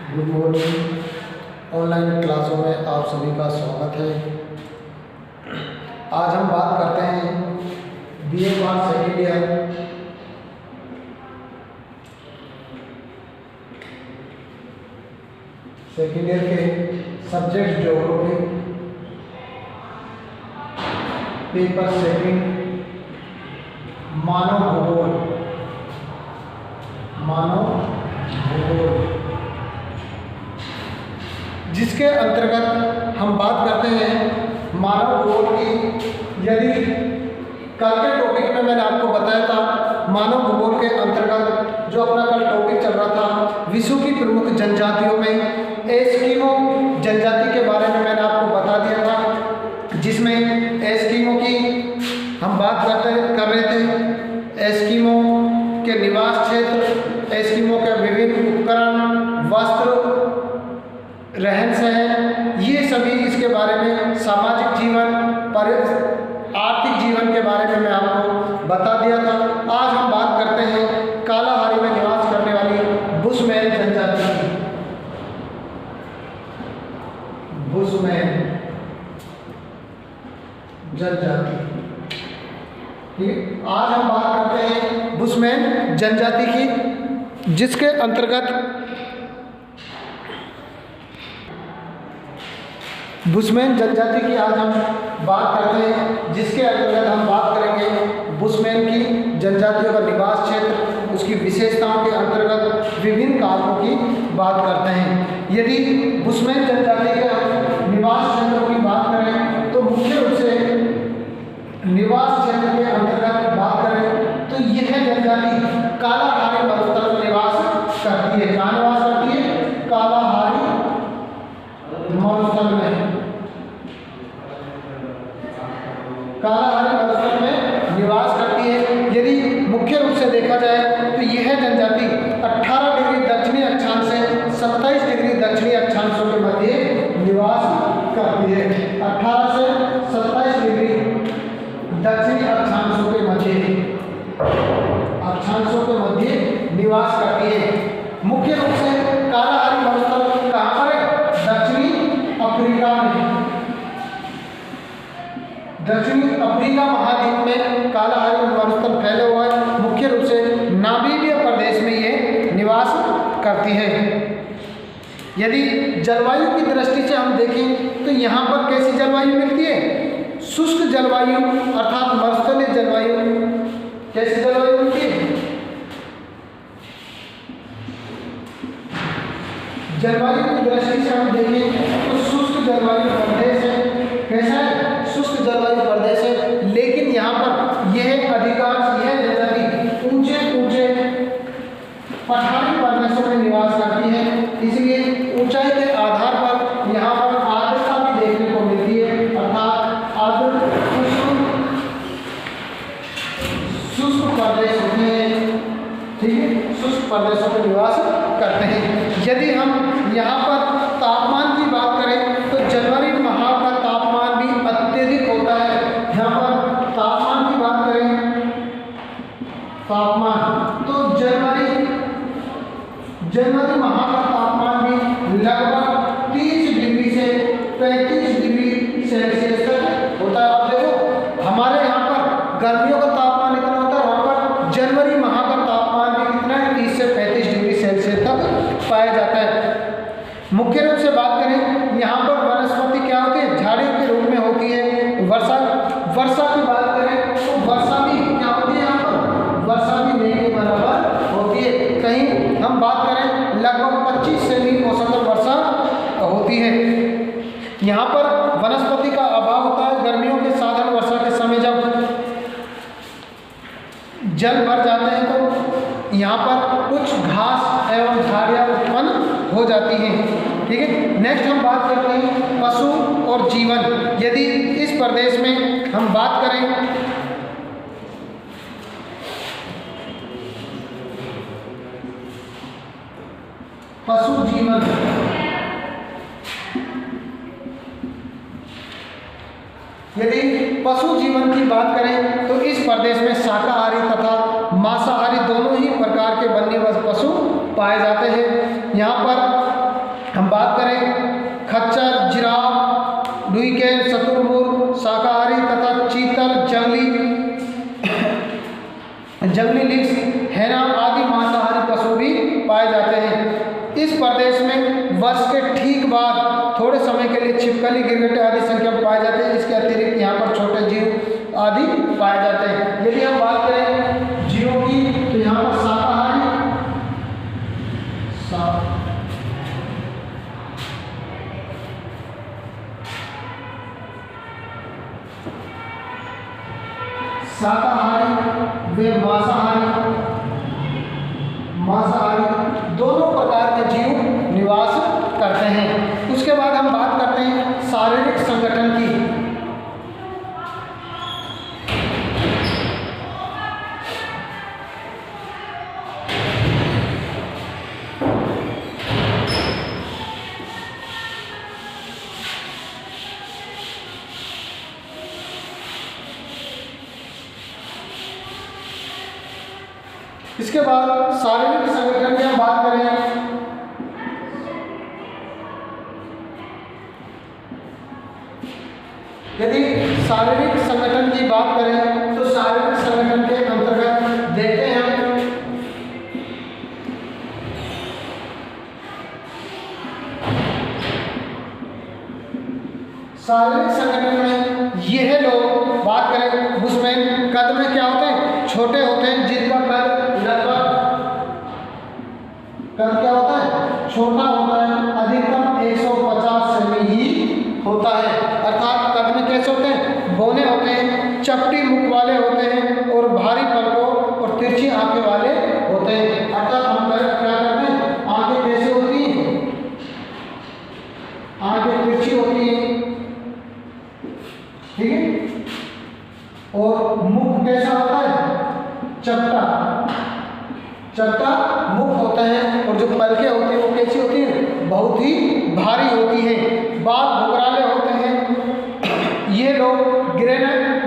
Good morning. Online क्लासों में आप सभी का स्वागत है। आज हम बात करते हैं बीए पार्ट सेकेंड ईयर के सब्जेक्ट ज्योग्राफी पेपर सेकंड मानव भूगोल जिसके अंतर्गत हम बात करते हैं मानव भूगोल की। यदि कल के टॉपिक में मैंने आपको बताया था मानव भूगोल के अंतर्गत जो अपना कल टॉपिक चल रहा था विश्व की प्रमुख जनजातियों में एस्किमो जनजाति के बारे में मैंने आपको बता दिया था, जिसमें एस्किमो की हम बात कर रहे थे। एस्किमो के निवास क्षेत्र, एस्किमो के विभिन्न उपकरण, वस्त्र, रहन सहन, ये सभी इसके बारे में, सामाजिक जीवन, आर्थिक जीवन के बारे में मैं आपको बता दिया था। आज हम बात करते हैं कालाहारी में निवास करने वाली बुशमैन जनजाति की। बुशमैन जनजाति, ठीक है। आज हम बात करते हैं बुशमैन जनजाति की, जिसके अंतर्गत बुशमैन जनजाति की आज हम बात करते हैं, जिसके अंतर्गत हम बात करेंगे बुशमैन की जनजातियों का निवास क्षेत्र, उसकी विशेषताओं के अंतर्गत विभिन्न कारकों की बात करते हैं। यदि बुशमैन जनजाति के हम निवास क्षेत्रों की बात करें तो मुख्य रूप से निवास क्षेत्र के अंतर्गत बात करें तो यह जनजाति कालाहारी मरुस्थल में निवास करती है। कहाँ निवास करती है? कालाहारी मरुस्थल में। कालाहारी मरुस्थल में निवास करती है। यदि मुख्य रूप से देखा जाए तो यह जनजाति 18 डिग्री दक्षिणी अक्षांश से 27 डिग्री दक्षिणी अक्षांशों के मध्य निवास करती है। 18 से 27 डिग्री दक्षिणी अक्षांशों के मध्य निवास करती है। मुख्य रूप से कालाहारी मरुस्थल कहाँ पर है? दक्षिणी अफ्रीका में। दक्षिणी अफ्रीका महाद्वीप में कालाहारी मरुस्थल फैले हुआ है। मुख्य रूप से नामीबिया प्रदेश में ये निवास करती है। यदि जलवायु की दृष्टि से हम देखें तो यहाँ पर कैसी जलवायु मिलती है? शुष्क जलवायु अर्थात मरुस्थलीय जलवायु। कैसी जलवायु मिलती है? जलवायु की दृष्टि से हम देखें तो शुष्क जलवायु प्रदेश है। कैसा है? शुष्क जलवायु प्रदेश है। लेकिन यहाँ पर यह अधिकांश यह जनजाति ऊंचे पठारी प्रदेशों में निवास करती है। इसलिए ऊंचाई के आधार पर यहाँ पर आर्द्रता भी देखने को मिलती है, अर्थात आर्द्र शुष्क प्रदेश होते हैं, ठीक है। शुष्क प्रदेशों में निवास करते हैं। यदि हम यहाँ पर तापमान की बात करें तो जनवरी माह का तापमान भी अत्यधिक होता है। यहाँ पर तापमान की बात करें, तापमान तो जनवरी माह का तापमान भी लगभग 30 डिग्री से 35 डिग्री सेल्सियस तक होता है। आप देखो हमारे यहाँ पर गर्मियों का तापमान इतना होता है, वहाँ पर जनवरी माह का तापमान भी कितना है? 30 से 35 डिग्री सेल्सियस तक पाया जाता है। मुख्य रूप से बात करें यहाँ पर वनस्पति क्या होती है? झाड़ियों के रूप में होती है। वर्षा की बात करें तो वर्षा भी क्या होती है? यहाँ पर वर्षा भी नहीं के बराबर होती है। कहीं हम बात करें लगभग 25 सेमी औसतन वर्षा होती है। यहाँ पर वनस्पति का अभाव होता है। गर्मियों के साधन वर्षा के समय जब जल भर जाते हैं तो यहाँ पर कुछ घास एवं झाड़ियाँ उत्पन्न हो जाती हैं, ठीक है। नेक्स्ट हम बात करते हैं पशु और जीवन। यदि इस प्रदेश में हम बात करें पशु जीवन, यदि पशु जीवन की बात करें तो इस प्रदेश में शाकाहारी तथा मांसाहारी दोनों ही प्रकार के वन्य पशु पाए जाते हैं। यहाँ पर पाए जाते हैं। इस प्रदेश में वर्ष के ठीक बाद थोड़े समय के लिए छिपकली, गिरगिट आदि संख्या में पाए जाते हैं। इसके अतिरिक्त यहाँ पर छोटे जीव आदि पाए जाते हैं। यदि हम बात करें जीवों की तो यहाँ पर शाकाहारी व मांसाहारी दोनों प्रकार के जीव निवास करते हैं। उसके बाद हम बात करते हैं शारीरिक संगठन की। इसके बाद शारीरिक संगठन की हम बात करें यदि शारीरिक संगठन की बात करें तो शारीरिक संगठन के अंतर्गत देखते हैं शारीरिक संगठन में यह लोग बात करें उसमें कद में क्या होते हैं, छोटे होते हैं, जिनका कद लगभग क्या होता है, छोटा होता है, अधिकतम 150 सेमी ही होता है। अर्थात कद में कैसे होते हैं, बौने होते हैं, चपटी मुख वाले होते हैं और भारी पलकों और तिरछी आंखें वाले होते हैं। अर्थात हम क्या करते हैं, आंखें कैसे होती हैं, आंखें तिरछी होती हैं, ठीक है, और मुख कैसा होता है, चपटा मुख होता है, और जो पलकें होती हैं वो कैसी होती हैं, बहुत ही भारी होती हैं, बाल भुगराले होते हैं। ये लोग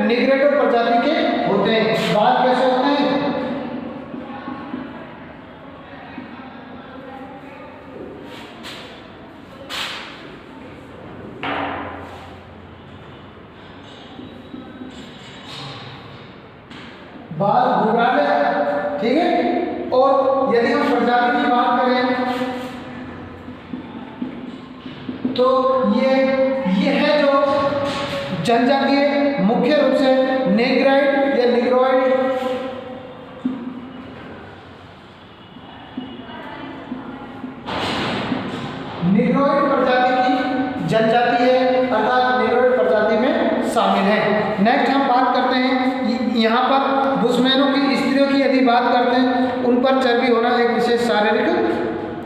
निग्रेडो प्रजाति के होते हैं। बाल कैसे होते हैं, बाल भुगराले, ठीक है। और यदि हम प्रजाति की बात करें तो ये है जो जनजातीय मुख्य रूप से नेग्राइड या निग्रोइड प्रजाति की जनजाति है, अर्थात निग्रोइड प्रजाति में शामिल है। नेक्स्ट हम बात करते हैं यहाँ पर बुशमैनों की स्त्रियों की यदि बात करते हैं, उन पर चर्बी होना एक विशेष शारीरिक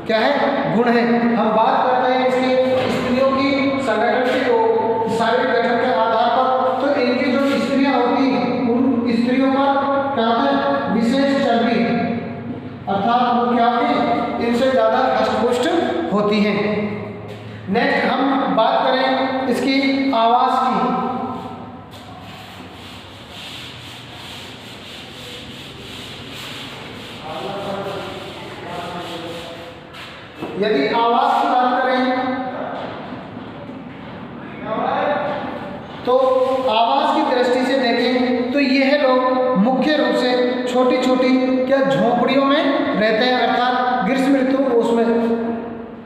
क्या है, गुण है। हम बात करते हैं इसके स्त्रियों की संगठन की शारीरिक गठन के आधार पर, तो इनकी जो स्त्रियां होती हैं उन स्त्रियों पर क्या होता है, विशेष चर्बी, अर्थात वो क्या होती है, इनसे ज़्यादा हष्टपुष्ट होती हैं। नेक्स्ट हम बात करें इसकी आवाज़ की। यदि आवाज की बात करें तो आवाज की दृष्टि से देखें तो यह लोग मुख्य रूप से छोटी छोटी क्या झोपड़ियों में रहते हैं, अर्थात ग्रीष्म ऋतु उसमें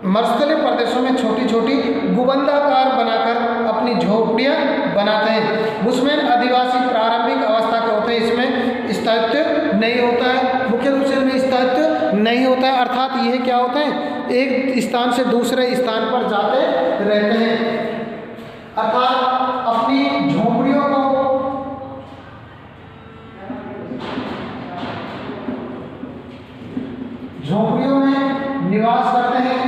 मरुस्थलीय प्रदेशों में छोटी छोटी गुबंदाकार बनाकर अपनी झोपड़ियां बनाते हैं। बुशमैन आदिवासी प्रारंभिक अवस्था के होते हैं, इसमें स्थायित्व नहीं होता है, मुख्य रूप से इनमें स्थायित्व नहीं होता है, अर्थात यह क्या होते हैं, एक स्थान से दूसरे स्थान पर जाते रहते हैं, अर्थात अपनी झोपड़ियों को में निवास करते हैं।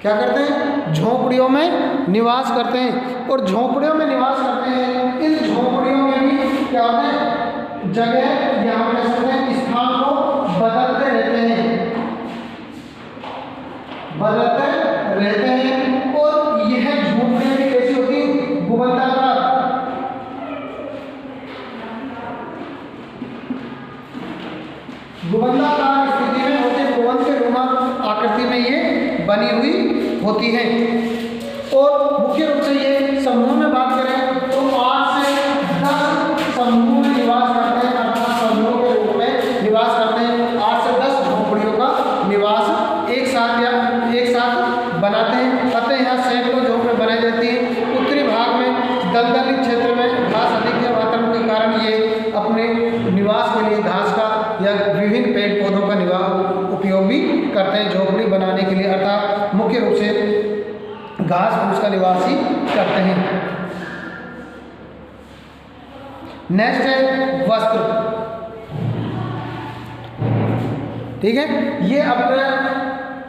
क्या करते हैं, झोपड़ियों में निवास करते हैं, और झोपड़ियों में निवास करते हैं। इन झोपड़ियों में भी क्या होते हैं, जगह यहाँ कह सकते हैं स्थान को बदलते रहते हैं, और यह झोपड़ियाँ भी कैसी होती हैं, गुबंदाकार, स्थिति में होते, भवन के नुमा आकृति में ये बनी हुई होती हैं। और मुख्य रूप से ये समूह में बात करें तो 8 से 10 समूह में निवास करते हैं, अर्थात समूह के रूप में निवास करते हैं। 8 से 10 विभिन्न पेड़ पौधों का उपयोग भी करते हैं झोपड़ी बनाने के लिए, अर्थात मुख्य रूप से घास फूस का निवास ही करते हैं। नेक्स्ट है वस्त्र, ठीक है। ये अपना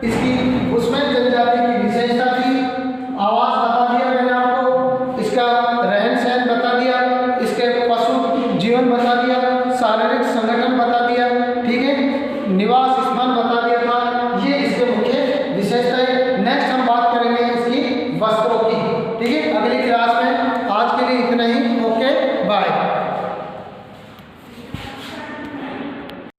इसकी उसमें जनजाति की विशेषता थी, आवास बता दिया मैंने आपको, इसका रहन सहन बता दिया, इसके पशु जीवन बता दिया, शारीरिक संगठन बता दिया, ठीक है, निवास स्थान बता दिया था। ये इसके मुख्य विशेषता है। नेक्स्ट हम बात करेंगे इसकी वस्त्रों की, ठीक है। अगली क्लास में